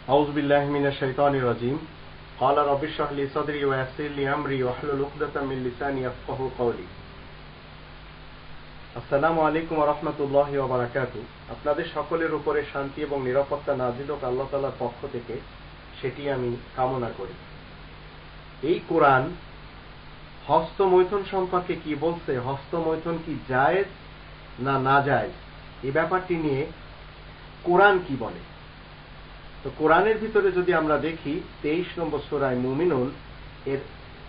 أعوذ بالله من الشيطان الرجيم قال رب اشرح لي صدري ويسر لي أمري واحلل عقدة من لساني يفقهوا قولي আসসালামু আলাইকুম ওয়া রাহমাতুল্লাহি ওয়া বারাকাতুহু। আপনাদের সকলের উপরে শান্তি এবং নিরাপত্তা নাযিল হোক আল্লাহ তাআলার পক্ষ থেকে, সেটি আমি কামনা করি। এই কোরআন হস্তমৈথুন সম্পর্কে কি বলছে, হস্তমৈথুন কি জায়েজ না নাজায়েজ, এই ব্যাপারটি নিয়ে কোরআন কি বলে। তো কোরআনের ভিতরে যদি আমরা দেখি 23 নম্বর সূরা মুমিনুন এর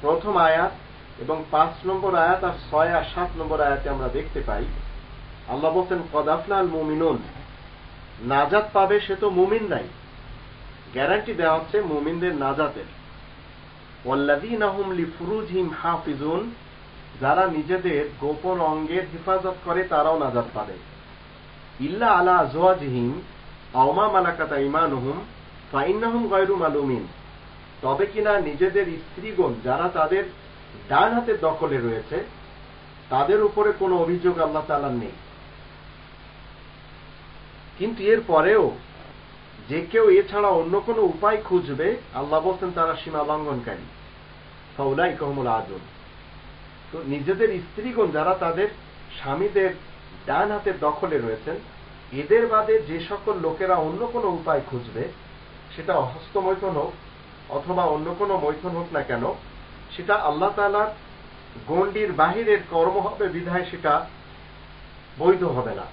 প্রথম আয়াত এবং 5 নম্বর আয়াত আর 6 আর 7 নম্বর আয়াতে আমরা দেখতে পাই আল্লাহ বলেন কদ আফলাল মুমিনুন, নাজাত পাবে সে তো মুমিনরাই। গ্যারান্টি দেওয়া হচ্ছে মুমিনদের নাজাতের। ওয়াল্লাযীনা হুম লিফুরুজিহিম হাফিজুন, যারা নিজেদের গোপন অঙ্গের হেফাজত করে তারাও নাজাত পাবে। ইল্লা আলা আজওয়াজিহিম আও মা মালাকাত আইমানুহুম ফাইন্নাহুম গায়রু মালুমিন, তবে কিনা নিজেদের স্ত্রীগণ যারা তাদের ডান হাতের দখলে রয়েছে তাদের উপরে কোনো অভিযোগ আল্লাহ তাআলার নেই। কিন্তু এর পরেও যে কেউ এছাড়া অন্য কোনো উপায় খুঁজবে আল্লাহ বলছেন তারা সীমা লঙ্ঘনকারী। ফাউলাইকা হুমুল আদুন, তো নিজেদের স্ত্রীগণ যারা তাদের স্বামীদের ডান হাতের দখলে রয়েছেন এদের বাদে যে সকল লোকেরা অন্য কোনো উপায় খুঁজবে, সেটা হস্তমৈথুন হোক অথবা অন্য কোনো মৈথুন হোক না কেন, সেটা আল্লাহ তাআলার গণ্ডির বাহিরের কর্ম হবে বিধায় সেটা বৈধ হবে না।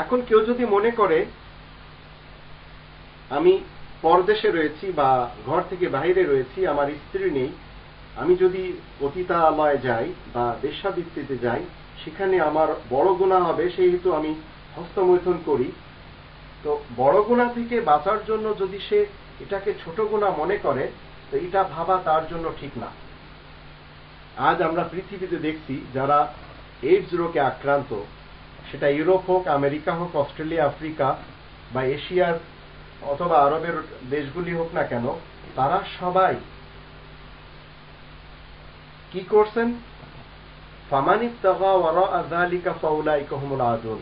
এখন কেউ যদি মনে করে আমি পরদেশে রয়েছি বা ঘর থেকে বাইরে রয়েছি, আমার স্ত্রী নেই, আমি যদি পতিতালয়ে যাই বা বেশ্যাবৃত্তিতে যাই সেখানে আমার বড় গুনাহ হবে, সেই হেতু আমি হস্তমৈথুন করি। তো বড় গুনাহ থেকে বাঁচার জন্য যদি সে এটাকে ছোট গুনাহ মনে করে তো এটা ভাবা তার জন্য ঠিক না। আজ আমরা পৃথিবীতে দেখছি যারা এইডস রোগে আক্রান্ত, সেটা ইউরোপ হোক, আমেরিকা হোক, অস্ট্রেলিয়া, আফ্রিকা বা এশিয়ার অথবা আরবের দেশগুলি হোক না কেন, তারা সবাই কি করছেন? ফামান ইবতাগা ওয়ারাআ যালিকা ফাউলাইকা হুমুল আদুন,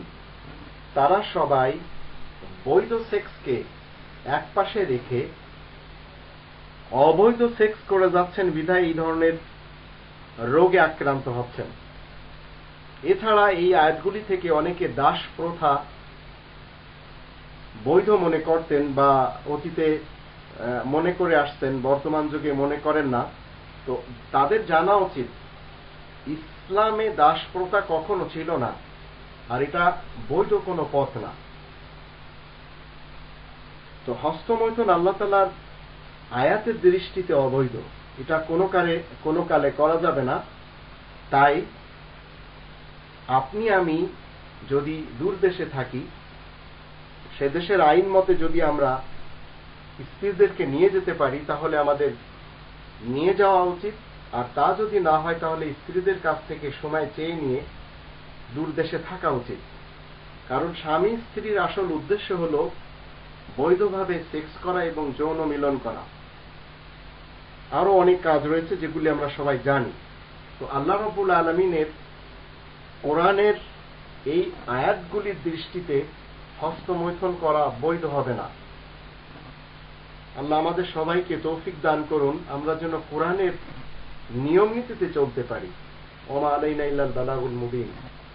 তারা সবাই বৈধ সেক্সকে একপাশে রেখে অবৈধ সেক্স করে যাচ্ছেন বিধায় এই ধরনের রোগে আক্রান্ত হচ্ছেন। এছাড়া এই আয়াতগুলি থেকে অনেকে দাস প্রথা বৈধ মনে করতেন বা অতীতে মনে করে আসতেন, বর্তমান যুগে মনে করেন না। তো তাদের জানা উচিত ইসলামে দাস প্রথা কখনো ছিল না, আর এটা বৈধ কোনো পথ না। তো হস্তমৈথুন আল্লাহ তাআলার আয়াতের দৃষ্টিতে অবৈধ, এটা কোনো কালে করা যাবে না। তাই আপনি আমি যদি দূর দেশে থাকি, সে দেশের আইন মতে যদি আমরা স্ত্রীদেরকে নিয়ে যেতে পারি তাহলে আমাদের নিয়ে যাওয়া উচিত। আর তা যদি না হয় তাহলে স্ত্রীদের কাছ থেকে সময় চেয়ে নিয়ে দূর দেশে থাকা উচিত। কারণ স্বামী স্ত্রীর আসল উদ্দেশ্য হল বৈধভাবে সেক্স করা এবং যৌন মিলন করা। আরো অনেক কাজ রয়েছে যেগুলি আমরা সবাই জানি। তো আল্লাহ রাব্বুল আলামিনের কোরআনের এই আয়াতগুলির দৃষ্টিতে হস্তমৈথুন করা বৈধ হবে না। আল্লাহ আমাদের সবাইকে তৌফিক দান করুন, আমরা যেন কোরআনের নিয়ম নীতিতে চলতে পারি। ওমা আলাইনা ইল্লাল বালাগুল মুবিন।